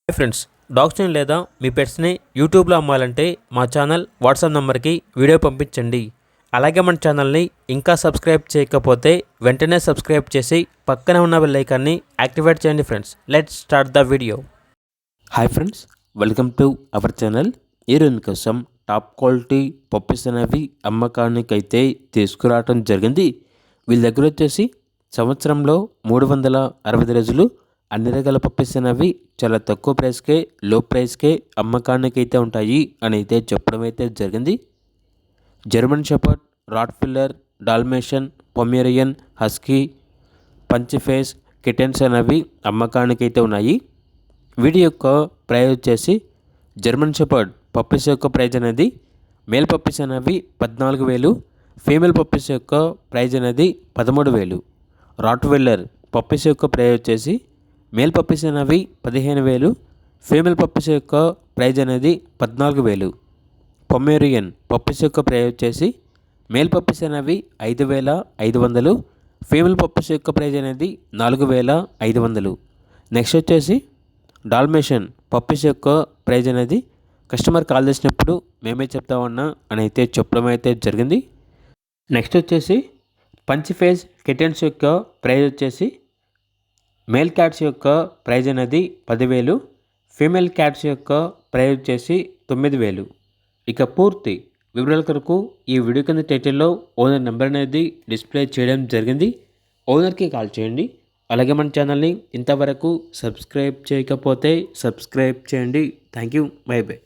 Hi friends, డాగ్స్ని లేదా మీ పెట్స్ని యూట్యూబ్లో అమ్మాలంటే మా ఛానల్ వాట్సాప్ నెంబర్కి వీడియో పంపించండి. అలాగే మన ఛానల్ని ఇంకా సబ్స్క్రైబ్ చేయకపోతే వెంటనే సబ్స్క్రైబ్ చేసి పక్కనే ఉన్న బెల్ ఐకాన్ని యాక్టివేట్ చేయండి. Friends, let's start the video. Hi friends, welcome to our channel. ఈరోజు మీకోసం టాప్ క్వాలిటీ పప్పీస్ అనేవి అమ్మకానికి అయితే తీసుకురావడం జరిగింది. వీళ్ళ దగ్గర వచ్చేసి సంవత్సరంలో 365 రోజులు అన్ని రకాల పప్పీస్ అనేవి చాలా తక్కువ ప్రైస్కే, లో ప్రైస్కే అమ్మకానికి అయితే ఉంటాయి అని అయితే చెప్పడం అయితే జరిగింది. German shepherd, Rottweiler, Dalmatian, Pomeranian, husky, punchy face, kittens అనేవి అమ్మకానికి అయితే ఉన్నాయి. వీటి యొక్క ప్రైస్ వచ్చేసి జర్మన్ షెపర్డ్ పప్పీస్ యొక్క ప్రైజ్ అనేది మేల్ పప్పీస్ అనేవి 14,000, ఫీమేల్ పప్పీస్ యొక్క ప్రైజ్ అనేది 13,000. రాట్వెల్లర్ పప్పీస్ యొక్క ప్రైజ్ వచ్చేసి మేల్ పప్పీస్ అనేవి 15,000, ఫీమేల్ పప్పీస్ యొక్క ప్రైజ్ అనేది 14,000. పొమేరియన్ పప్పీస్ యొక్క ప్రైజ్ వచ్చేసి మేల్ పప్పీస్ అనేవి 5,500, ఫీమేల్ పప్పీస్ యొక్క ప్రైజ్ అనేది 4,500. నెక్స్ట్ వచ్చేసి డాల్మేషన్ పప్పీస్ యొక్క ప్రైజ్ అనేది కస్టమర్ కాల్ చేసినప్పుడు మేమే చెప్తామన్నా అని అయితే చెప్పడం అయితే జరిగింది. నెక్స్ట్ వచ్చేసి పంచిఫేస్ కిటెన్స్ యొక్క ప్రైజ్ వచ్చేసి మేల్ క్యాట్స్ యొక్క ప్రైజ్ అనేది 10,000, ఫీమేల్ క్యాట్స్ యొక్క ప్రైజ్ వచ్చేసి 9,000. ఇక పూర్తి వివరాల కొరకు ఈ వీడియో కింద టైటిల్లో ఓనర్ నెంబర్ అనేది డిస్ప్లే చేయడం జరిగింది. ఓనర్కి కాల్ చేయండి. అలాగే మన ఛానల్ని ఇంతవరకు సబ్స్క్రైబ్ చేయకపోతే సబ్స్క్రైబ్ చేయండి. Thank you. By by.